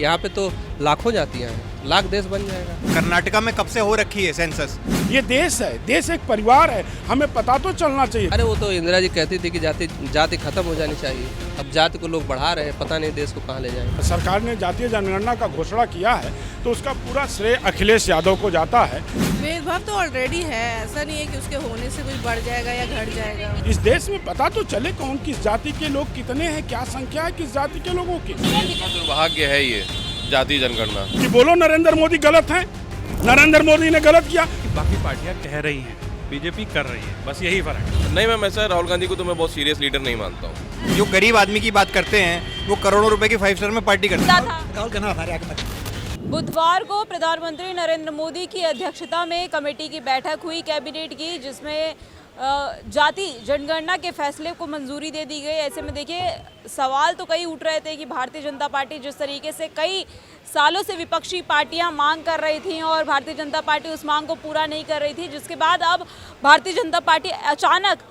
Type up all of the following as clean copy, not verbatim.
यहाँ पे तो लाखों जातियाँ हैं, लाख देश बन जाएगा। कर्नाटका में कब से हो रखी है सेंसस? ये देश है, देश एक परिवार है, हमें पता तो चलना चाहिए। अरे वो तो इंदिरा जी कहती थी कि जाति खत्म हो जानी चाहिए। अब जाति को लोग बढ़ा रहे हैं, पता नहीं देश को कहाँ ले जाएंगे। सरकार ने जातीय जनगणना का घोषणा किया है तो उसका पूरा श्रेय अखिलेश यादव को जाता है। भेदभाव तो ऑलरेडी है, ऐसा नहीं है कि उसके होने से कुछ बढ़ जाएगा या घट जाएगा। इस देश में पता तो चले कौन किस जाति के लोग कितने हैं, क्या संख्या है किस जाति के लोगों की। दुर्भाग्य है ये जाति जनगणना कि बोलो नरेंद्र मोदी गलत है, नरेंद्र मोदी ने गलत किया। बाकी पार्टियां कह रही हैं, बीजेपी कर रही है, बस यही फर्क है। नहीं, मैं ऐसा राहुल गांधी को तो मैं बहुत सीरियस लीडर नहीं मानता हूँ। जो गरीब आदमी की बात करते हैं वो करोड़ों रुपए की 5 स्टार में पार्टी करते हैं। बुधवार को प्रधानमंत्री नरेंद्र मोदी की अध्यक्षता में कमेटी की बैठक हुई कैबिनेट की, जिसमें जाति जनगणना के फैसले को मंजूरी दे दी गई। ऐसे में देखिए सवाल तो कई उठ रहे थे कि भारतीय जनता पार्टी जिस तरीके से कई सालों से विपक्षी पार्टियां मांग कर रही थीं और भारतीय जनता पार्टी उस मांग को पूरा नहीं कर रही थी, जिसके बाद अब भारतीय जनता पार्टी अचानक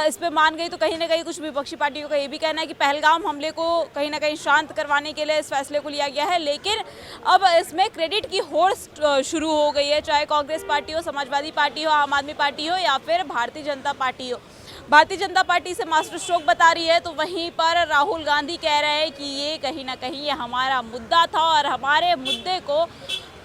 इस पे मान गई। तो कहीं ना कहीं कुछ विपक्षी पार्टियों का ये भी कहना है कि पहलगाम हमले को कहीं ना कहीं शांत करवाने के लिए इस फैसले को लिया गया है, लेकिन अब इसमें क्रेडिट की होड़ शुरू हो गई है। चाहे कांग्रेस पार्टी हो, समाजवादी पार्टी हो, आम आदमी पार्टी हो या फिर भारतीय जनता पार्टी हो। भारतीय जनता पार्टी से मास्टर स्ट्रोक बता रही है, तो वहीं पर राहुल गांधी कह रहे हैं कि ये कहीं ना कहीं ये हमारा मुद्दा था और हमारे मुद्दे को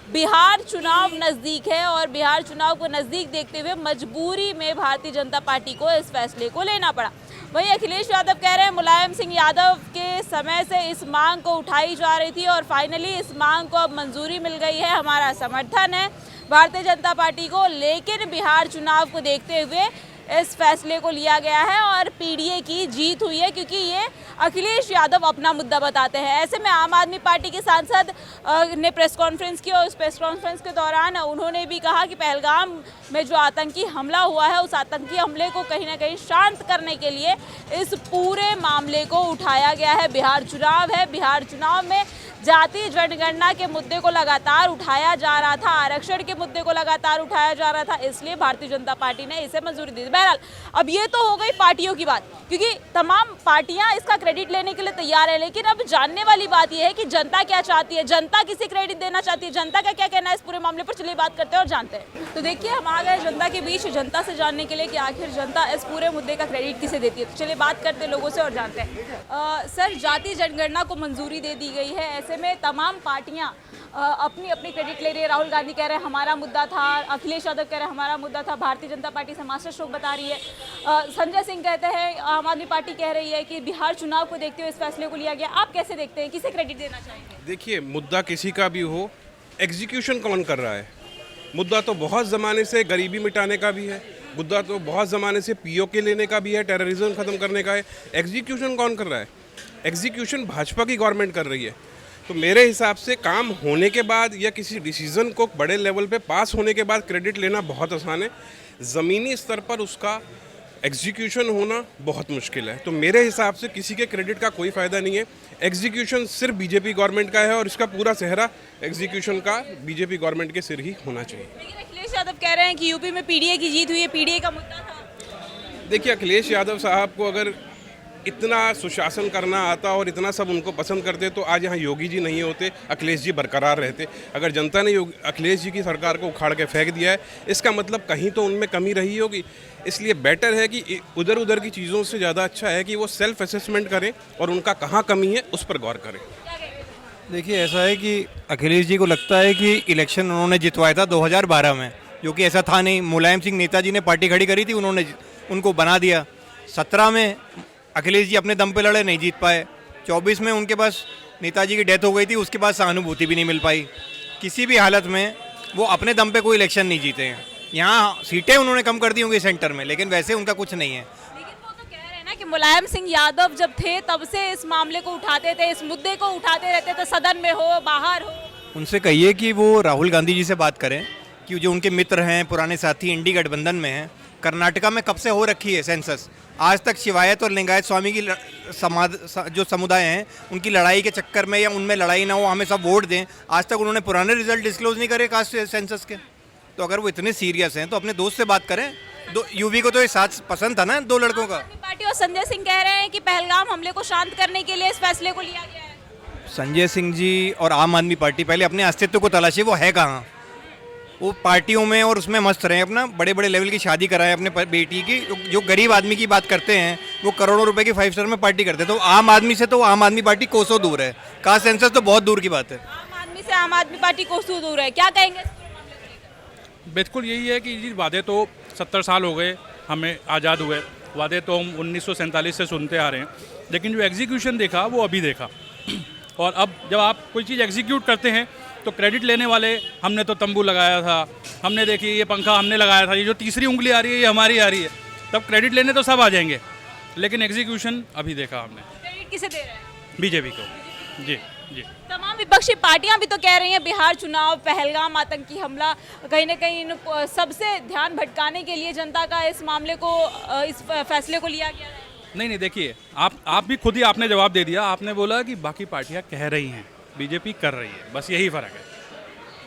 बिहार चुनाव नज़दीक है और बिहार चुनाव को नज़दीक देखते हुए मजबूरी में भारतीय जनता पार्टी को इस फैसले को लेना पड़ा। वहीं अखिलेश यादव कह रहे हैं मुलायम सिंह यादव के समय से इस मांग को उठाई जा रही थी और फाइनली इस मांग को अब मंजूरी मिल गई है। हमारा समर्थन है भारतीय जनता पार्टी को, लेकिन बिहार चुनाव को देखते हुए इस फैसले को लिया गया है और पीडीए की जीत हुई है, क्योंकि ये अखिलेश यादव अपना मुद्दा बताते हैं। ऐसे में आम आदमी पार्टी के सांसद ने प्रेस कॉन्फ्रेंस की और उस प्रेस कॉन्फ्रेंस के दौरान उन्होंने भी कहा कि पहलगाम में जो आतंकी हमला हुआ है उस आतंकी हमले को कहीं ना कहीं शांत करने के लिए इस पूरे मामले को उठाया गया है। बिहार चुनाव है, बिहार चुनाव में जाति जनगणना के मुद्दे को लगातार उठाया जा रहा था, आरक्षण के मुद्दे को लगातार उठाया जा रहा था, इसलिए भारतीय जनता पार्टी ने इसे मंजूरी दी। बहरहाल अब ये तो हो गई पार्टियों की बात, क्योंकि तमाम पार्टियां इसका क्रेडिट लेने के लिए तैयार है, लेकिन अब जानने वाली बात यह है कि जनता क्या चाहती है, जनता किसे क्रेडिट देना चाहती है, जनता का क्या कहना है इस पूरे मामले पर। चलिए बात करते हैं और जानते हैं। तो देखिए हम आ गए जनता के बीच, जनता से जानने के लिए कि आखिर जनता इस पूरे मुद्दे का क्रेडिट किसे देती है। तो चलिए बात करते हैं लोगों से और जानते हैं। सर, जाति जनगणना को मंजूरी दे दी गई है, ऐसे में तमाम पार्टियां अपनी अपनी क्रेडिट ले रही है। राहुल गांधी कह रहे हैं हमारा मुद्दा था, अखिलेश यादव कह रहे हैं हमारा मुद्दा था, भारतीय जनता पार्टी से मास्टर स्ट्रोक बता रही है, संजय सिंह कहते हैं, आम आदमी पार्टी कह रही है कि बिहार चुनाव को देखते हुए इस फैसले को लिया गया। आप कैसे देखते हैं, किसे क्रेडिट देना चाहेंगे? देखिए, मुद्दा किसी का भी हो, एग्जीक्यूशन कौन कर रहा है? मुद्दा तो बहुत ज़माने से गरीबी मिटाने का भी है, मुद्दा तो बहुत ज़माने से पीओके लेने का भी है, टेररिज्म ख़त्म करने का है। एग्जीक्यूशन कौन कर रहा है? एग्जीक्यूशन भाजपा की गवर्नमेंट कर रही है। तो मेरे हिसाब से काम होने के बाद या किसी डिसीज़न को बड़े लेवल पे पास होने के बाद क्रेडिट लेना बहुत आसान है, ज़मीनी स्तर पर उसका एग्जीक्यूशन होना बहुत मुश्किल है। तो मेरे हिसाब से किसी के क्रेडिट का कोई फ़ायदा नहीं है। एग्जीक्यूशन सिर्फ बीजेपी गवर्नमेंट का है और इसका पूरा सेहरा एग्जीक्यूशन का बीजेपी गवर्नमेंट के सिर ही होना चाहिए। लेकिन अखिलेश यादव कह रहे हैं कि यूपी में पीडीए की जीत हुई है, पीडीए का मुद्दा था। देखिए, अखिलेश यादव साहब को अगर इतना सुशासन करना आता और इतना सब उनको पसंद करते तो आज यहाँ योगी जी नहीं होते, अखिलेश जी बरकरार रहते। अगर जनता ने अखिलेश जी की सरकार को उखाड़ के फेंक दिया है, इसका मतलब कहीं तो उनमें कमी रही होगी। इसलिए बेटर है कि उधर उधर की चीज़ों से ज़्यादा अच्छा है कि वो सेल्फ असेसमेंट करें और उनका कहाँ कमी है उस पर गौर करें। देखिए, ऐसा है कि अखिलेश जी को लगता है कि इलेक्शन उन्होंने जितवाया था 2012 में, जो कि ऐसा था नहीं। मुलायम सिंह नेताजी ने पार्टी खड़ी करी थी, उन्होंने उनको बना दिया। 17 में अखिलेश जी अपने दम पे लड़े, नहीं जीत पाए। 24 में उनके पास नेताजी की डेथ हो गई थी, उसके बाद सहानुभूति भी नहीं मिल पाई। किसी भी हालत में वो अपने दम पे कोई इलेक्शन नहीं जीते हैं। यहाँ सीटें उन्होंने कम कर दी होंगी सेंटर में, लेकिन वैसे उनका कुछ नहीं है। लेकिन वो तो कह रहे हैं ना कि मुलायम सिंह यादव जब थे तब से इस मामले को उठाते थे, इस मुद्दे को उठाते रहते थे, सदन में हो बाहर हो। उनसे कहिए कि वो राहुल गांधी जी से बात करें कि जो उनके मित्र हैं, पुराने साथी इंडी गठबंधन में हैं, कर्नाटका में कब से हो रखी है सेंसस। आज तक शिवायत और लिंगायत स्वामी की जो समुदाय हैं उनकी लड़ाई के चक्कर में या उनमें लड़ाई ना हो, हमें सब वोट दें, आज तक उन्होंने पुराने रिजल्ट डिस्क्लोज नहीं करे कास्ट सेंसस के। तो अगर वो इतने सीरियस हैं तो अपने दोस्त से बात करें। यूवी को तो ये साथ पसंद था ना दो लड़कों का। पार्टी और संजय सिंह कह रहे हैं कि पहलगाम हमले को शांत करने के लिए इस फैसले को लिया गया है। संजय सिंह जी और आम आदमी पार्टी पहले अपने अस्तित्व को तलाशे, वो है कहाँ। वो पार्टियों में और उसमें मस्त रहे, अपना बड़े बड़े लेवल की शादी कराए अपने बेटी की। जो गरीब आदमी की बात करते हैं वो करोड़ों रुपए की 5 स्टार में पार्टी करते हैं। तो आम आदमी से तो आम आदमी पार्टी कोसों दूर है, कास्ट सेंसस तो बहुत दूर की बात है। आम आदमी से आम आदमी पार्टी कोसों दूर है, क्या कहेंगे इस पूरे मामले को लेकर? बिल्कुल यही है कि जी वादे तो 70 साल हो गए हमें आज़ाद हुए, वादे तो हम 1947 से सुनते आ रहे हैं, लेकिन जो एग्जीक्यूशन देखा वो अभी देखा। और अब जब आप कोई चीज़ एग्जीक्यूट करते हैं तो क्रेडिट लेने वाले, हमने तो तंबू लगाया था, हमने देखिए ये पंखा हमने लगाया था, ये जो तीसरी उंगली आ रही है ये हमारी आ रही है, तब क्रेडिट लेने तो सब आ जाएंगे, लेकिन एग्जीक्यूशन अभी देखा हमने। क्रेडिट किसे दे रहे हैं? बीजेपी को। जी जी। तमाम विपक्षी पार्टियां भी तो कह रही हैं बिहार चुनाव, पहलगाम आतंकी हमला, कहीं ना कहीं सबसे ध्यान भटकाने के लिए जनता का इस मामले को, इस फैसले को लिया गया है। नहीं देखिए, आप भी खुद ही आपने जवाब दे दिया। आपने बोला कि बाकी पार्टियां कह रही हैं, बीजेपी कर रही है, बस यही फ़र्क है।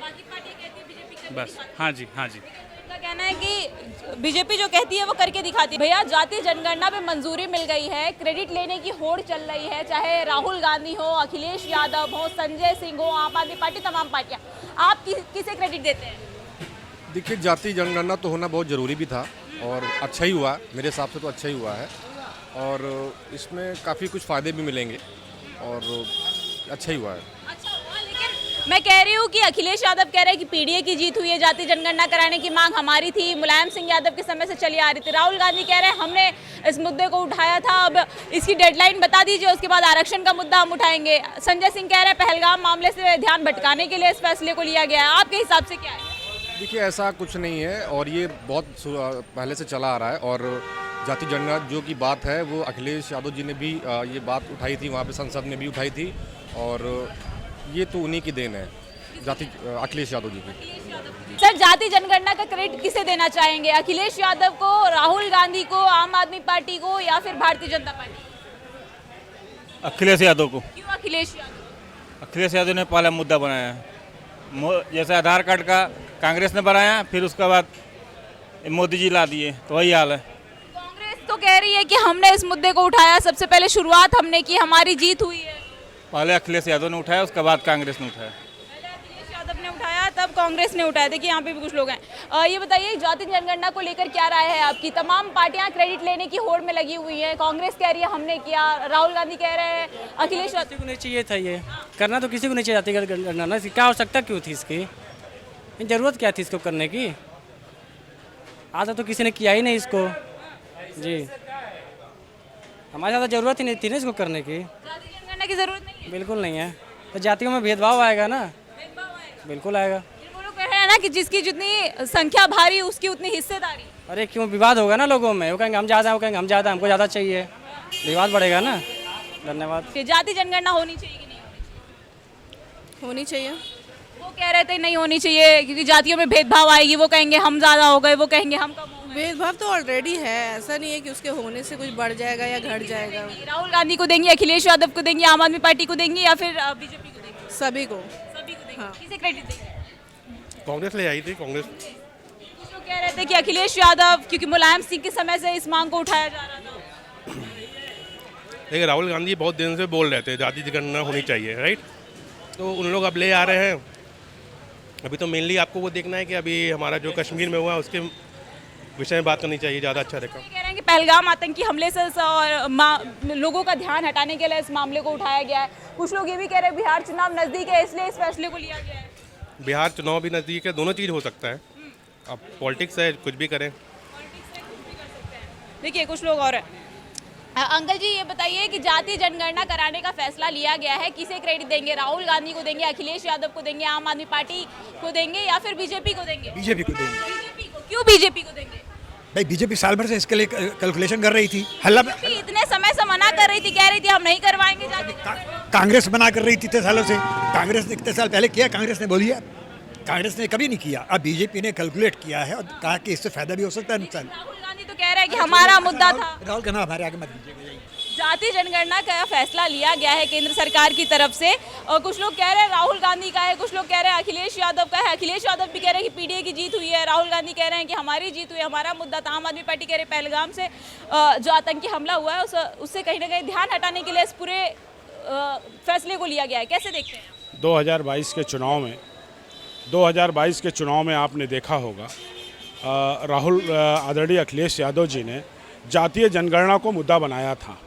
बाकी पार्टियां कहती है, बीजेपी कर बस दिखाती है। हाँ जी हाँ जी। उनका कहना है कि बीजेपी जो कहती है वो करके दिखाती है। भैया, जातीय जनगणना पे मंजूरी मिल गई है, क्रेडिट लेने की होड़ चल रही है, चाहे राहुल गांधी हो, अखिलेश यादव हो, संजय सिंह हो, आम आदमी पार्टी, तमाम पार्टियां। आप किसे क्रेडिट देते हैं? देखिए, जातीय जनगणना तो होना बहुत ज़रूरी भी था और अच्छा ही हुआ, मेरे हिसाब से तो अच्छा ही हुआ है, और इसमें काफ़ी कुछ फ़ायदे भी मिलेंगे और अच्छा ही हुआ है। अच्छा हुआ, लेकिन मैं कह रही हूँ कि अखिलेश यादव कह रहे हैं कि पीडीए की जीत हुई है, जातीय जनगणना कराने की मांग हमारी थी, मुलायम सिंह यादव के समय से चली आ रही थी। राहुल गांधी कह रहे हैं हमने इस मुद्दे को उठाया था, अब इसकी डेडलाइन बता दीजिए, उसके बाद आरक्षण का मुद्दा हम उठाएंगे। संजय सिंह कह रहे हैं पहलगाम मामले से ध्यान भटकाने के लिए इस फैसले को लिया गया है। आपके हिसाब से क्या है? देखिए, ऐसा कुछ नहीं है और ये बहुत पहले से चला आ रहा है, और जातीय जनगणना जो की बात है वो अखिलेश यादव जी ने भी ये बात उठाई थी, वहाँ पे संसद में भी उठाई थी, और ये तो उन्हीं की देन है, अखिलेश यादव जी की। सर, जातीय जनगणना का क्रेडिट किसे देना चाहेंगे? अखिलेश यादव को, राहुल गांधी को, आम आदमी पार्टी को, या फिर भारतीय जनता पार्टी? अखिलेश यादव को। क्यों अखिलेश यादव? अखिलेश यादव ने पहला मुद्दा बनाया है, जैसे आधार कार्ड का कांग्रेस ने बनाया, फिर उसके बाद मोदी जी ला दिए, तो वही हाल है। कांग्रेस तो कह रही है कि हमने इस मुद्दे को उठाया, सबसे पहले शुरुआत हमने की, हमारी जीत हुई है। पहले अखिलेश यादव ने उठाया, उसके बाद कांग्रेस ने उठाया। पहले अखिलेश यादव ने उठाया, तब कांग्रेस ने उठाया। देखिए यहाँ पे भी कुछ लोग हैं। ये बताइए, जातीय जनगणना को लेकर क्या राय है आपकी? तमाम पार्टियां क्रेडिट लेने की होड़ में लगी हुई हैं। कांग्रेस कह रही है हमने किया, राहुल गांधी कह रहे हैं, अखिलेश यादव। किसी को नहीं चाहिए था ये करना, तो किसी को नहीं चाहिए जातीय जनगणना। क्या आवश्यकता क्यों थी इसकी? जरूरत क्या थी इसको करने की? आज तो किसी ने किया ही नहीं इसको जी। हमारे ज़्यादा ज़रूरत ही नहीं थी ना इसको करने की। जातीय जनगणना की जरूरत नहीं है? बिल्कुल नहीं है। तो जातियों में भेदभाव आएगा ना, बिल्कुल आएगा। वो लोग कह रहे हैं ना कि जिसकी जितनी संख्या भारी उसकी उतनी हिस्सेदारी। अरे क्यों विवाद होगा ना लोगों में, वो कहेंगे हम ज़्यादा, वो कहेंगे हम ज़्यादा, हमको ज़्यादा चाहिए, विवाद बढ़ेगा ना। धन्यवाद। जातीय जनगणना होनी चाहिए कि नहीं होनी चाहिए? वो कह रहे थे नहीं होनी चाहिए क्योंकि जातियों में भेदभाव आएगी, वो कहेंगे हम ज़्यादा हो गए, वो कहेंगे हम कम हो गए। भेदभाव तो ऑलरेडी है, ऐसा नहीं है कि उसके होने से कुछ बढ़ जाएगा या घट जाएगा। राहुल गांधी को देंगे, अखिलेश यादव को देंगे, आम आदमी पार्टी को देंगे, या फिर बीजेपी को देंगे? सभी को। सभी को देंगे। हाँ। किसे क्रेडिट देंगे? कांग्रेस ले आई थी, कांग्रेस। कुछ लोग कह रहे थे कि अखिलेश यादव, क्योंकि मुलायम सिंह के समय से इस मांग को उठाया जा रहा था। देखिए, राहुल गांधी बहुत दिन से बोल रहे थे जातीय जनगणना होनी चाहिए, राइट? तो उन लोग अब ले आ रहे हैं। अभी तो मेनली आपको वो देखना है कि अभी हमारा जो कश्मीर में हुआ उसके विषय में बात करनी चाहिए, ज़्यादा अच्छा रहेगा। कह रहे हैं कि पहलगाम आतंकी हमले से और लोगों का ध्यान हटाने के लिए इस मामले को उठाया गया है। कुछ लोग ये भी कह रहे हैं बिहार चुनाव नज़दीक है, इसलिए इस फैसले को लिया गया है। बिहार चुनाव भी नज़दीक है, दोनों चीज़ हो सकता है। अब पॉलिटिक्स है, कुछ भी करें। देखिए कुछ लोग और हैं। अंकल जी, ये बताइए कि जातीय जनगणना कराने का फैसला लिया गया है, किसे क्रेडिट देंगे? राहुल गांधी को देंगे, अखिलेश यादव को देंगे, आम आदमी पार्टी को देंगे, या फिर बीजेपी को देंगे? बीजेपी को देंगे। बीजेपी को। क्यों बीजेपी को देंगे? भाई बीजेपी साल भर से इसके लिए कैलकुलेशन कर रही थी, हल्ला इतने समय से मना कर रही थी, कह रही थी हम नहीं करवाएंगे जातीय जनगणना। कांग्रेस मना कर रही थी इतने सालों से। कांग्रेस ने कितने साल पहले किया, कांग्रेस ने बोली है, कांग्रेस ने कभी नहीं किया। अब बीजेपी ने कैलकुलेट किया है और कहा कि इससे फायदा भी हो सकता है, नुकसान। राहुल गांधी तो कह रहे हैं कि हमारा मुद्दा था। राहुल का नाम हमारे आगे मत दीजिएगा। जातीय जनगणना का फैसला लिया गया है केंद्र सरकार की तरफ से, और कुछ लोग कह रहे हैं राहुल गांधी का है, कुछ लोग कह रहे हैं अखिलेश यादव का है। अखिलेश यादव भी कह रहे हैं कि पीडीए की जीत हुई है, राहुल गांधी कह रहे हैं कि हमारी जीत हुई है, हमारा मुद्दा था। आम आदमी पार्टी कह रहे हैं पहलगाम से जो आतंकी हमला हुआ है उससे कहीं ना कहीं ध्यान हटाने के लिए इस पूरे फैसले को लिया गया है, कैसे देखते हैं? 2022 के चुनाव में आपने देखा होगा आदरणीय अखिलेश यादव जी ने जातीय जनगणना को मुद्दा बनाया था।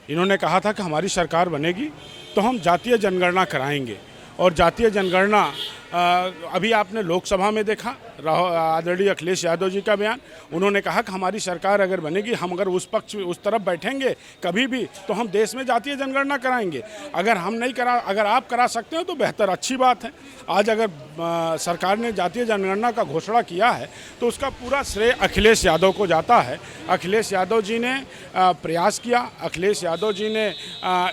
इन्होंने कहा था कि हमारी सरकार बनेगी तो हम जातीय जनगणना कराएंगे। और जातीय जनगणना अभी आपने लोकसभा में देखा आदरणीय अखिलेश यादव जी का बयान। उन्होंने कहा कि हमारी सरकार अगर बनेगी, हम अगर उस तरफ बैठेंगे कभी भी तो हम देश में जातीय जनगणना कराएंगे। अगर हम नहीं करा, अगर आप करा सकते हो तो बेहतर, अच्छी बात है। आज अगर सरकार ने जातीय जनगणना का घोषणा किया है तो उसका पूरा श्रेय अखिलेश यादव को जाता है। अखिलेश यादव जी ने प्रयास किया, अखिलेश यादव जी ने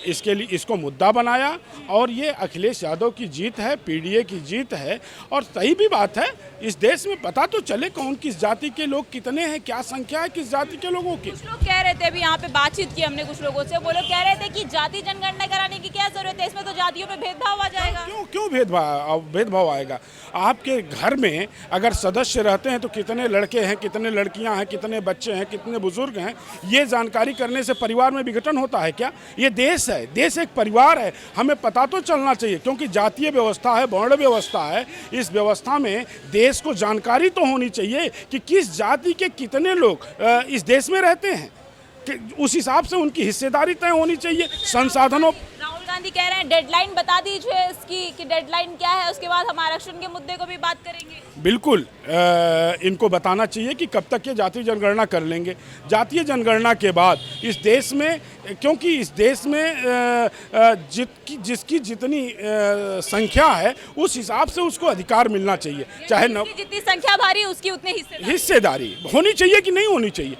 इसके लिए इसको मुद्दा बनाया और ये अखिलेश यादव की जीत है, पीडीए की जीत है। और सही भी बात है, इस देश में पता तो चले कौन किस जाति के लोग कितने हैं, क्या संख्या है किस जाति के लोगों की। कुछ लोग कह रहे थे, अभी यहाँ पे बातचीत की हमने कुछ लोगों से, वो लोग कह रहे थे कि जाति जनगणना कराने की क्या जरूरत है, इसमें तो जातियों में भेदभाव आ जाएगा। क्यों भेदभाव आएगा? आपके घर में अगर सदस्य रहते हैं तो कितने लड़के हैं, कितने लड़कियां हैं, कितने बच्चे हैं, कितने बुजुर्ग हैं, ये जानकारी करने से परिवार में विघटन होता है क्या? ये देश है, देश एक परिवार है, हमें पता तो चलना चाहिए। क्योंकि जातीय व्यवस्था है, वर्ण व्यवस्था है, इस व्यवस्था में देश को जानकारी तो होनी चाहिए कि किस जाति के कितने लोग इस देश में रहते हैं, कि उस हिसाब से उनकी हिस्सेदारी तय होनी चाहिए संसाधनों। राहुल गांधी कह रहे हैं डेडलाइन बता दीजिए इसकी कि डेडलाइन क्या है, उसके बाद हम आरक्षण के मुद्दे को भी बात करेंगे। बिल्कुल इनको बताना चाहिए कि कब तक ये जातीय जनगणना कर लेंगे। जातीय जनगणना के बाद इस देश में, क्योंकि इस देश में जिसकी जितनी संख्या है उस हिसाब से उसको अधिकार मिलना चाहिए। चाहे जितनी संख्या भारी उसकी उतनी हिस्सेदारी होनी चाहिए कि नहीं होनी चाहिए,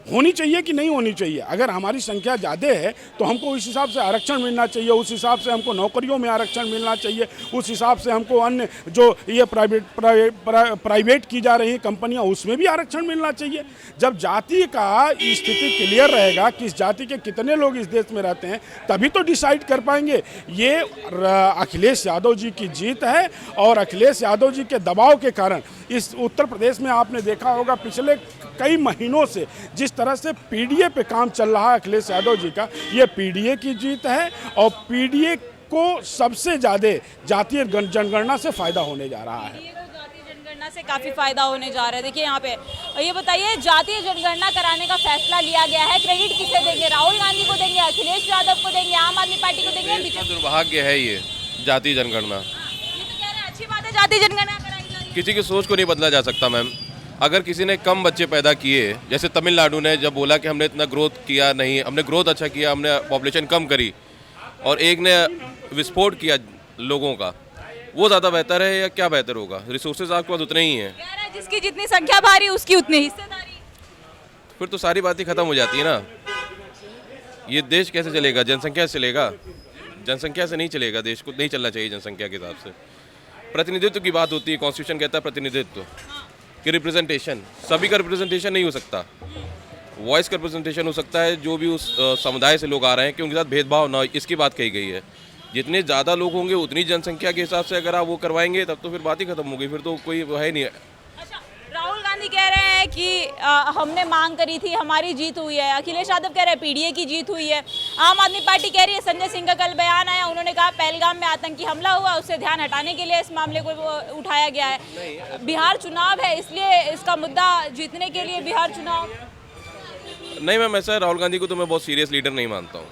होनी चाहिए कि नहीं होनी चाहिए। अगर हमारी संख्या ज़्यादा है तो हमको उस हिसाब से आरक्षण मिलना चाहिए, उस हिसाब से हमको नौकरियों में आरक्षण मिलना चाहिए, उस हिसाब से हमको अन्य जो ये प्राइवेट की जा रही कंपनियां उसमें भी आरक्षण मिलना चाहिए। जब जाति का स्थिति क्लियर रहेगा, किस जाति के कितने लोग इस देश में रहते हैं, तभी तो डिसाइड कर पाएंगे। ये अखिलेश यादव जी की जीत है और अखिलेश यादव जी के दबाव के कारण इस उत्तर प्रदेश में आपने देखा होगा पिछले कई महीनों से जिस तरह से पीडीए पे काम चल रहा है अखिलेश यादव जी का, ये पीडीए की जीत है और पीडीए को सबसे ज़्यादा जातीय जनगणना से फायदा होने जा रहा है। जातीय जनगणना से काफी फायदा होने जा रहा है। देखिए यहाँ पे, ये बताइए, जातीय जनगणना कराने का फैसला लिया गया है, क्रेडिट किसे देंगे? राहुल गांधी को देंगे, अखिलेश यादव को देंगे, आम आदमी पार्टी को देंगे? दुर्भाग्य है ये जातीय जनगणना। ये तो कह रहे हैं अच्छी बात है जातीय जनगणना कराई जा रही है। किसी की सोच को नहीं बदला जा सकता मैम। अगर किसी ने कम बच्चे पैदा किए, जैसे तमिलनाडु ने जब बोला कि हमने इतना ग्रोथ किया नहीं, हमने ग्रोथ अच्छा किया, हमने पॉपुलेशन कम करी, और एक ने विस्फोट किया लोगों का, वो ज़्यादा बेहतर है या क्या बेहतर होगा? रिसोर्सेज आपके पास उतने ही हैं। जिसकी जितनी संख्या भारी उसकी उतनी हिस्सेदारी। फिर तो सारी बातें खत्म हो जाती है ना। ये देश कैसे चलेगा? जनसंख्या से चलेगा? जनसंख्या से नहीं चलेगा, देश को नहीं चलना चाहिए जनसंख्या के हिसाब से। प्रतिनिधित्व की बात होती है, कॉन्स्टिट्यूशन कहता है प्रतिनिधित्व कि रिप्रेजेंटेशन, सभी का रिप्रेजेंटेशन नहीं हो सकता, वॉइस का रिप्रेजेंटेशन हो सकता है, जो भी उस समुदाय से लोग आ रहे हैं कि उनके साथ भेदभाव ना हो, इसकी बात कही गई है। जितने ज़्यादा लोग होंगे उतनी जनसंख्या के हिसाब से अगर आप वो करवाएंगे तब तो फिर बात ही खत्म होगी, फिर तो कोई है नहीं। अच्छा, राहुल गांधी कह रहे हैं कि हमने मांग करी थी, हमारी जीत हुई है। अखिलेश यादव कह रहे हैं पीडीए की जीत हुई है। आम आदमी पार्टी कह रही है, संजय सिंह का कल बयान आया, उन्होंने कहा पहलगाम में आतंकी हमला हुआ, उससे ध्यान हटाने के लिए इस मामले को उठाया गया है। बिहार चुनाव है इसलिए इसका मुद्दा जीतने के लिए बिहार चुनाव। नहीं मैम, ऐसा राहुल गांधी को तो मैं बहुत सीरियस लीडर नहीं मानता हूँ।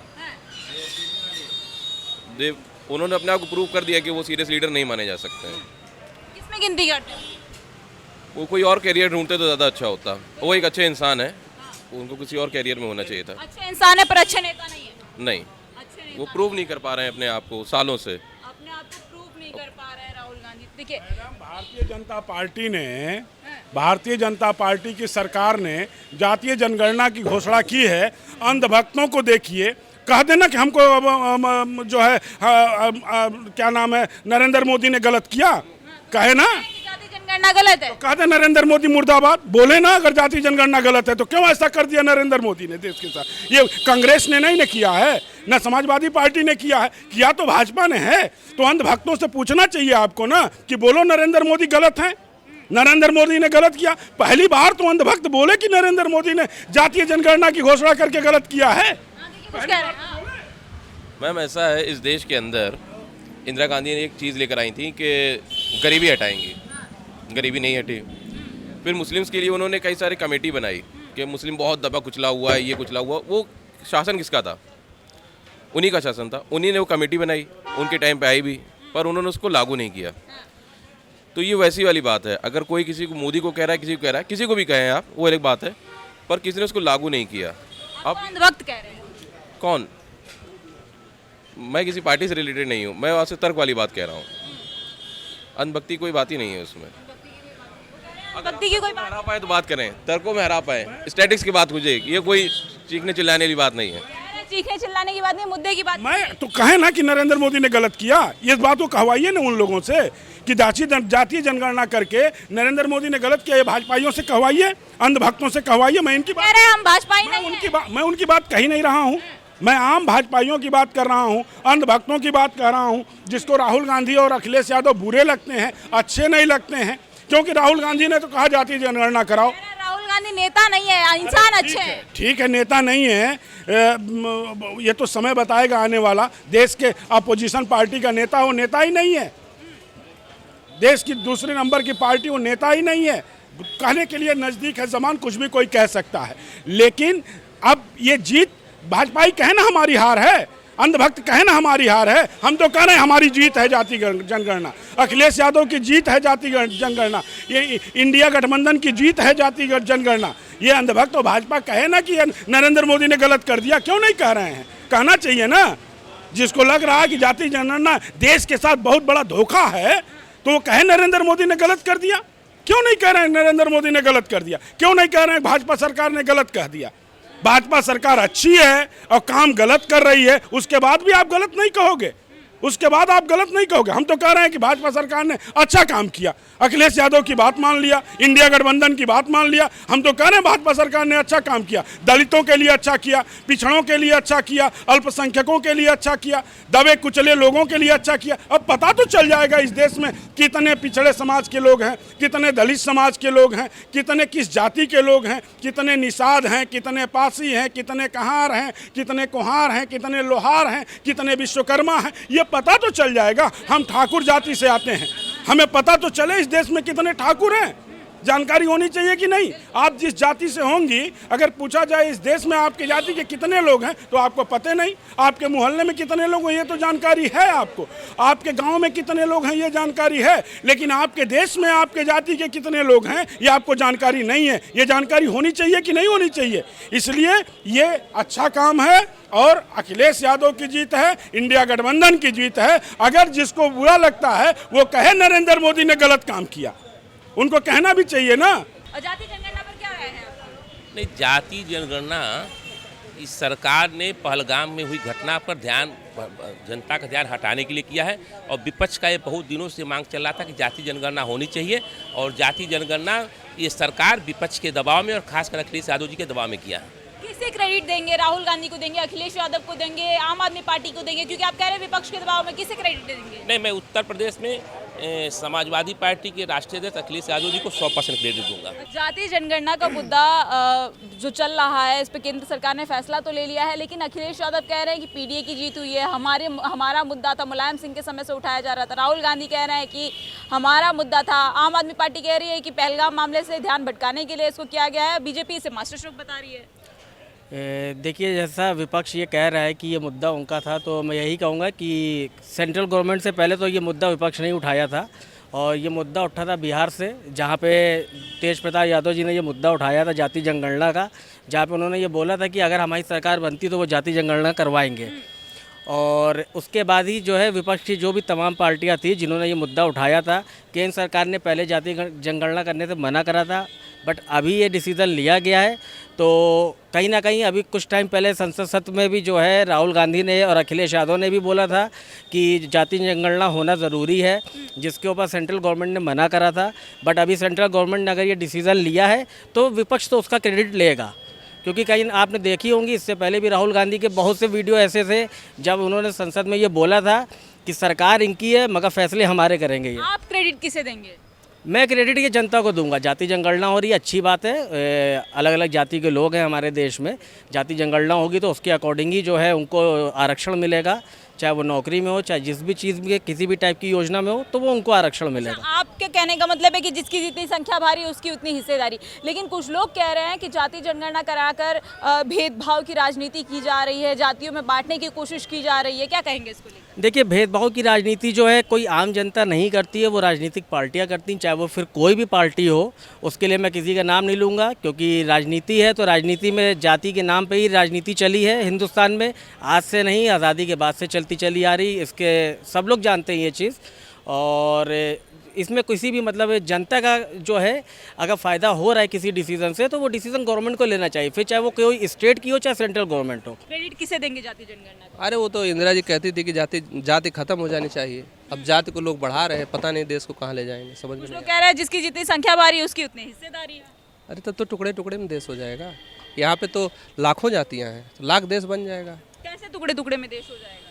उन्होंने अपने आप को प्रूव कर दिया कि वो सीरियस लीडर नहीं माने जा सकते हैं। किसमें गिनती करते हैं? वो कोई और कैरियर ढूंढते तो ज़्यादा अच्छा होता। वो एक अच्छे इंसान है, उनको किसी और कैरियर में होना चाहिए था। अच्छे इंसान है पर अच्छे नेता नहीं है। नहीं, वो प्रूव नहीं कर पा रहे हैं अपने आप को सालों से। अपने आप को प्रूव नहीं कर पा रहे हैं राहुल गांधी। देखिए, भारतीय जनता पार्टी की सरकार ने जातीय जनगणना की घोषणा की है। अंधभक्तों को देखिए, कह देना कि हमको जो है क्या नाम है, नरेंद्र मोदी ने गलत किया, कहे ना जातीय जनगणना गलत है, तो कह दे नरेंद्र मोदी मुर्दाबाद, बोले ना अगर जातीय जनगणना गलत है तो क्यों ऐसा कर दिया नरेंद्र मोदी ने देश के साथ। ये कांग्रेस ने नहीं किया है, ना समाजवादी पार्टी ने किया है, किया तो भाजपा ने है। तो अंधभक्तों से पूछना चाहिए आपको ना कि बोलो नरेंद्र मोदी गलत है, नरेंद्र मोदी ने गलत किया। पहली बार तो अंधभक्त बोले कि नरेंद्र मोदी ने जातीय जनगणना की घोषणा करके गलत किया है। मैम ऐसा है, इस देश के अंदर इंदिरा गांधी ने एक चीज़ लेकर आई थी कि गरीबी हटाएंगी, गरीबी नहीं हटी। फिर मुस्लिम्स के लिए उन्होंने कई सारी कमेटी बनाई कि मुस्लिम बहुत दबा कुचला हुआ है, ये कुचला हुआ। वो शासन किसका था? उन्हीं का शासन था, उन्हीं ने वो कमेटी बनाई, उनके टाइम पे आई भी, पर उन्होंने उसको लागू नहीं किया। तो ये वैसी वाली बात है, अगर कोई किसी को, मोदी को कह रहा है, किसी को कह रहा है, किसी को भी कहें आप, वो अलग बात है, पर किसी ने उसको लागू नहीं किया। अब अंधभक्त कह रहे हैं। कौन? मैं किसी पार्टी से रिलेटेड नहीं हूँ, मैं आपसे तर्क वाली बात कह रहा हूँ। अंधभक्ति कोई बात ही नहीं है उसमें। भक्ति की कोई बात हरा पाए तो बात करें, तर्कों में हरा पाए, स्टैटिक्स की बात हो जाएगी। ये कोई चीखने चिल्लाने वाली बात नहीं है। चीखने चिल्लाने की बात नहीं, मुद्दे की बात। मैं तो कहे ना कि नरेंद्र मोदी ने गलत किया, इस बात को कहवाइए ना उन लोगों से कि जातीय जनगणना करके नरेंद्र मोदी ने गलत किया। ये भाजपाइयों से कहवाइए, अंधभक्तों से कहवाइए। मैं इनकी बात, हम भाजपाई नहीं हैं। मैं उनकी बात कह ही नहीं रहा हूँ। मैं आम भाजपाइयों की बात कर रहा हूँ, अंधभक्तों की बात कर रहा हूँ, जिसको राहुल गांधी और अखिलेश यादव बुरे लगते हैं, अच्छे नहीं लगते हैं। क्योंकि राहुल गांधी ने तो कहा जातीय जनगणना कराओ। राहुल गांधी नेता नहीं है, इंसान अच्छे हैं। ठीक है, नेता नहीं है, ये तो समय बताएगा आने वाला। देश के अपोजिशन पार्टी का नेता वो नेता ही नहीं है, देश की दूसरे नंबर की पार्टी वो नेता ही नहीं है। कहने के लिए नज़दीक है ज़मान, कुछ भी कोई कह सकता है। लेकिन अब ये जीत, भाजपाई कहे ना हमारी हार है, अंधभक्त कहे ना हमारी हार है, हम तो कह रहे हैं हमारी जीत है जाति जनगणना। अखिलेश यादव की जीत है जाति जनगणना, ये इंडिया गठबंधन की जीत है जाति जनगणना। ये अंधभक्त और भाजपा कहे ना कि नरेंद्र मोदी ने गलत कर दिया, क्यों नहीं कह रहे हैं? कहना चाहिए ना। जिसको लग रहा है कि जाति जनगणना देश के साथ बहुत बड़ा धोखा है, तो वो कहे नरेंद्र मोदी ने गलत कर दिया। क्यों नहीं कह रहे हैं नरेंद्र मोदी ने गलत कर दिया? क्यों नहीं कह रहे हैं भाजपा सरकार ने गलत कह दिया? भाजपा सरकार अच्छी है और काम गलत कर रही है, उसके बाद भी आप गलत नहीं कहोगे, उसके बाद आप गलत नहीं कहोगे। हम तो कह रहे हैं कि भाजपा सरकार ने अच्छा काम किया, अखिलेश यादव की बात मान लिया, इंडिया गठबंधन की बात मान लिया। हम तो कह रहे हैं भाजपा सरकार ने अच्छा काम किया, दलितों के लिए अच्छा किया, पिछड़ों के लिए अच्छा किया, अल्पसंख्यकों के लिए अच्छा किया, दबे कुचले लोगों के लिए अच्छा किया। अब पता तो चल जाएगा इस देश में कितने पिछड़े समाज के लोग हैं, कितने दलित समाज के लोग हैं, कितने किस जाति के लोग हैं, कितने निषाद हैं, कितने पासी हैं, कितने कहार हैं, कितने कुहार हैं, कितने लोहार हैं, कितने विश्वकर्मा हैं। ये पता तो चल जाएगा। हम ठाकुर जाति से आते हैं, हमें पता तो चले इस देश में कितने ठाकुर हैं, जानकारी होनी चाहिए कि नहीं। आप जिस जाति से होंगी, अगर पूछा जाए इस देश में आपके जाति के कितने लोग हैं, तो आपको पता नहीं। आपके मोहल्ले में कितने लोग हैं ये तो जानकारी है आपको, आपके गांव में कितने लोग हैं ये जानकारी है, लेकिन आपके देश में आपके जाति के कितने लोग हैं ये आपको जानकारी नहीं है। ये जानकारी होनी चाहिए कि नहीं होनी चाहिए। इसलिए ये अच्छा काम है और अखिलेश यादव की जीत है, इंडिया गठबंधन की जीत है। अगर जिसको बुरा लगता है वो कहे नरेंद्र मोदी ने गलत काम किया, उनको कहना भी चाहिए ना। और जाति जनगणना पर क्या राय है आपका? नहीं, जाति जनगणना इस सरकार ने पहलगाम में हुई घटना पर जनता का ध्यान हटाने के लिए किया है। और विपक्ष का ये बहुत दिनों से मांग चल रहा था कि जाति जनगणना होनी चाहिए, और जाति जनगणना ये सरकार विपक्ष के दबाव में और खासकर अखिलेश यादव जी के दबाव में किया है। किसे क्रेडिट देंगे? राहुल गांधी को देंगे, अखिलेश यादव को देंगे, आम आदमी पार्टी को देंगे? क्योंकि आप कह रहे हैं विपक्ष के दबाव में, किसे क्रेडिट देंगे? नहीं, मैं उत्तर प्रदेश में समाजवादी पार्टी के राष्ट्रीय अध्यक्ष अखिलेश यादव जी को 100% क्रेडिट दूंगा। जाति जनगणना का मुद्दा जो चल रहा है, इस पर केंद्र सरकार ने फैसला तो ले लिया है, लेकिन अखिलेश यादव कह रहे हैं कि पीडीए की जीत हुई है, हमारा मुद्दा था, मुलायम सिंह के समय से उठाया जा रहा था। राहुल गांधी कह रहे हैं कि हमारा मुद्दा था। आम आदमी पार्टी कह रही है कि पहलगाम मामले से ध्यान भटकाने के लिए इसको किया गया है। बीजेपी इसे मास्टर स्ट्रोक बता रही है। देखिए, जैसा विपक्ष ये कह रहा है कि ये मुद्दा उनका था, तो मैं यही कहूँगा कि सेंट्रल गवर्नमेंट से पहले तो ये मुद्दा विपक्ष नहीं उठाया था, और ये मुद्दा उठा था बिहार से, जहाँ पे तेज प्रताप यादव जी ने ये मुद्दा उठाया था जाति जनगणना का, जहाँ पे उन्होंने ये बोला था कि अगर हमारी सरकार बनती तो वो जाति जनगणना करवाएंगे। और उसके बाद ही जो है विपक्ष की जो भी तमाम पार्टियाँ थी जिन्होंने ये मुद्दा उठाया था, केंद्र सरकार ने पहले जाति जनगणना करने से मना करा था, बट अभी ये डिसीज़न लिया गया है। तो कहीं ना कहीं अभी कुछ टाइम पहले संसद सत्र में भी जो है राहुल गांधी ने और अखिलेश यादव ने भी बोला था कि जाति जनगणना होना ज़रूरी है, जिसके ऊपर सेंट्रल गवर्नमेंट ने मना करा था। बट अभी सेंट्रल गवर्नमेंट ने अगर ये डिसीज़न लिया है तो विपक्ष तो उसका क्रेडिट लेगा, क्योंकि कहीं आपने देखी होंगी इससे पहले भी राहुल गांधी के बहुत से वीडियो ऐसे थे जब उन्होंने संसद में ये बोला था कि सरकार इनकी है मगर फैसले हमारे करेंगे। ये आप क्रेडिट किसे देंगे? मैं क्रेडिट ये जनता को दूंगा। जाति जनगणना हो रही है, अच्छी बात है। अलग अलग जाति के लोग हैं हमारे देश में, जाति जनगणना होगी तो उसके अकॉर्डिंग ही जो है उनको आरक्षण मिलेगा, चाहे वो नौकरी में हो, चाहे जिस भी चीज़ में, किसी भी टाइप की योजना में हो, तो वो उनको आरक्षण मिलेगा। आपके कहने का मतलब है कि जिसकी जितनी संख्या भारी है उसकी उतनी हिस्सेदारी, लेकिन कुछ लोग कह रहे हैं कि जाति जनगणना कराकर भेदभाव की राजनीति की जा रही है, जातियों में बांटने की कोशिश की जा रही है, क्या कहेंगे इसको लेकर? देखिए, भेदभाव की राजनीति जो है कोई आम जनता नहीं करती है, वो राजनीतिक पार्टियां करती हैं, चाहे वो फिर कोई भी पार्टी हो। उसके लिए मैं किसी का नाम नहीं लूँगा, क्योंकि राजनीति है तो राजनीति में जाति के नाम पे ही राजनीति चली है हिंदुस्तान में, आज से नहीं, आज़ादी के बाद से चलती चली आ रही। इसके सब लोग जानते हैं ये चीज़, और इसमें किसी भी मतलब जनता का जो है अगर फ़ायदा हो रहा है किसी डिसीजन से, तो वो डिसीजन गवर्नमेंट को लेना चाहिए, फिर चाहे वो कोई स्टेट की हो चाहे सेंट्रल गवर्नमेंट हो। क्रेडिट किसे देंगे जाति जनगणना को? अरे वो तो इंदिरा जी कहती थी कि जाति खत्म हो जानी चाहिए। अब जाति को लोग बढ़ा रहे हैं, पता नहीं देश को कहाँ ले जाएंगे, समझ में कुछ नहीं लोग कह रहे हैं जिसकी जितनी संख्या भारी है उसकी उतनी हिस्सेदारी है। अरे तब तो टुकड़े टुकड़े में देश हो जाएगा। यहाँ पे तो लाखों जातियाँ हैं, तो लाख देश बन जाएगा। कैसे टुकड़े टुकड़े में देश हो जाएगा?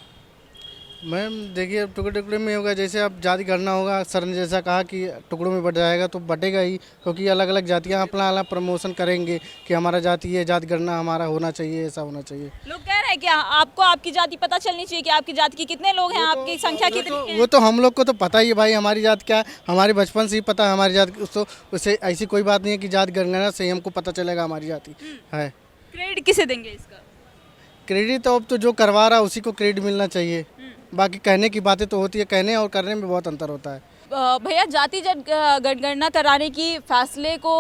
मैम देखिए, अब टुकड़े टुकड़े में होगा, जैसे अब जाति करना होगा, सर ने जैसा कहा कि टुकड़ों में बट जाएगा, तो बटेगा ही, क्योंकि अलग अलग जातियां अपना अलग प्रमोशन करेंगे कि हमारा जाति है, जाति करना हमारा होना चाहिए, ऐसा होना चाहिए। लोग कह रहे हैं कि आपको आपकी जाति पता चलनी चाहिए कि आपकी जाति के कितने लोग हैं, आपकी संख्या कितनी है। वो तो हम लोग को तो पता ही है भाई, हमारी जात क्या है, हमारे बचपन से ही पता है हमारी जात, तो उससे ऐसी कोई बात नहीं है कि जाति जनगणना से हमको पता चलेगा हमारी जाति है। क्रेडिट किसे देंगे इसका? क्रेडिट तो अब तो जो करवा रहा है उसी को क्रेडिट मिलना चाहिए, बाकी कहने की बातें तो होती है, कहने और करने में बहुत अंतर होता है। भैया, जाति जनगणना कराने की फैसले को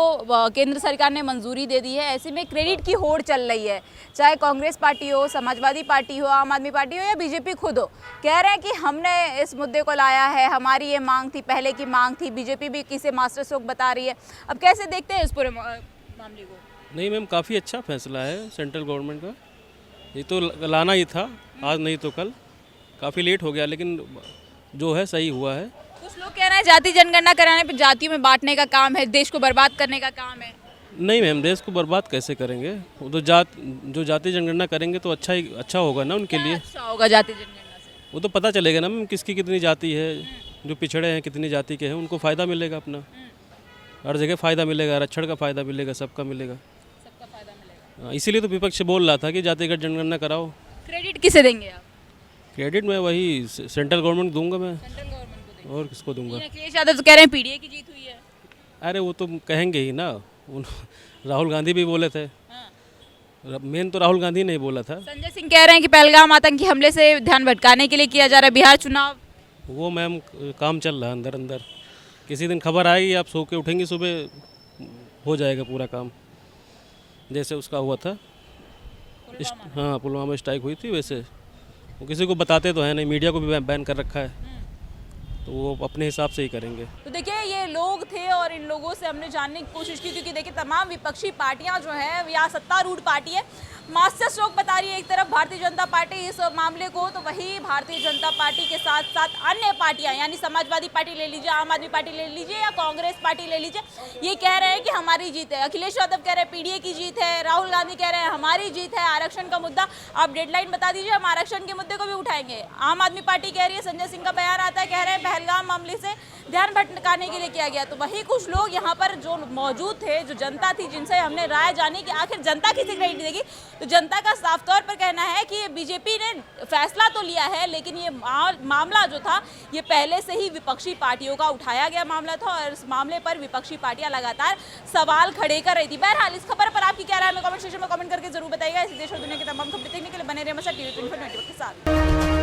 केंद्र सरकार ने मंजूरी दे दी है, ऐसे में क्रेडिट की होड़ चल रही है, चाहे कांग्रेस पार्टी हो, समाजवादी पार्टी हो, आम आदमी पार्टी हो या बीजेपी खुद हो, कह रहे हैं कि हमने इस मुद्दे को लाया है, हमारी ये मांग थी, पहले की मांग थी, बीजेपी भी किसे मास्टर स्ट्रोक बता रही है। अब कैसे देखते हैं इस पूरे मामले को? नहीं मैम, काफ़ी अच्छा फैसला है सेंट्रल गवर्नमेंट का, ये तो लाना ही था, आज नहीं तो कल, काफ़ी लेट हो गया लेकिन जो है सही हुआ है। कुछ लोग कह रहे हैं जाति जनगणना कराने पे जातियों में बांटने का काम है, देश को बर्बाद करने का काम है। नहीं मैम, देश को बर्बाद कैसे करेंगे, वो तो जो जाति जनगणना करेंगे तो अच्छा होगा ना उनके लिए। अच्छा होगा जाति जनगणना से? वो तो पता चलेगा ना मैम किसकी कितनी जाति है, जो पिछड़े हैं कितनी जाति के हैं, उनको फ़ायदा मिलेगा अपना, हर जगह फ़ायदा मिलेगा, आरक्षण का फ़ायदा मिलेगा, सबका मिलेगा, सबका फायदा मिलेगा। इसीलिए तो विपक्ष बोल रहा था कि जातिगत जनगणना कराओ। क्रेडिट किसे देंगे आप? क्रेडिट मैं वही सेंट्रल गवर्नमेंट दूंगा मैं, सेंट्रल गवर्नमेंट को देंगे। और किसको दूंगा? अखिलेश यादव तो कह रहे हैं पीडीए की जीत हुई है। अरे वो तो कहेंगे ही ना, राहुल गांधी भी बोले थे, मेन तो राहुल गांधी ने बोला था। संजय सिंह कह रहे हैं कि पहलगाम आतंकी हमले से ध्यान भटकाने के लिए किया जा रहा है बिहार चुनाव। वो मैम काम चल रहा है अंदर अंदर, किसी दिन खबर आएगी, आप सो के उठेंगी सुबह हो जाएगा पूरा काम, जैसे उसका हुआ था। हाँ, पुलवामा स्ट्राइक हुई थी, वैसे वो किसी को बताते तो है नहीं, मीडिया को भी बैन कर रखा है, तो वो अपने हिसाब से ही करेंगे। तो देखिए, ये लोग थे और इन लोगों से हमने जानने की कोशिश की, क्योंकि देखिए तमाम विपक्षी पार्टियां जो हैं या सत्तारूढ़ पार्टी है, मास्टर स्ट्रोक बता रही है एक तरफ भारतीय जनता पार्टी इस मामले को, तो वही भारतीय जनता पार्टी के साथ साथ अन्य पार्टियां, यानी समाजवादी पार्टी ले लीजिए, आम आदमी पार्टी ले लीजिए या कांग्रेस पार्टी ले लीजिए, ये कह रहे हैं कि हमारी जीत है। अखिलेश यादव कह रहे हैं पीडीए की जीत है, राहुल गांधी कह रहे हैं हमारी जीत है, आरक्षण का मुद्दा आप डेडलाइन बता दीजिए, हम आरक्षण के मुद्दे को भी उठाएंगे। आम आदमी पार्टी कह रही है, संजय सिंह का बयान आता है, कह रहे हैं पहलगाम मामले से ध्यान भटकाने के लिए किया गया। तो वही कुछ लोग यहाँ पर जो मौजूद थे, जो जनता थी, जिनसे हमने राय जानी कि आखिर जनता किसे क्रेडिट देगी, तो जनता का साफ तौर पर कहना है कि बीजेपी ने फैसला तो लिया है, लेकिन ये मामला जो था ये पहले से ही विपक्षी पार्टियों का उठाया गया मामला था, और इस मामले पर विपक्षी पार्टियां लगातार सवाल खड़े कर रही थी। बहरहाल इस खबर पर आपकी क्या राय है, कमेंट सेक्शन में कमेंट करके जरूर बताइएगा। इस देश और दुनिया की तमाम खबरें देखने के लिए बने रहिए हमारे साथ टीवी 24 के साथ।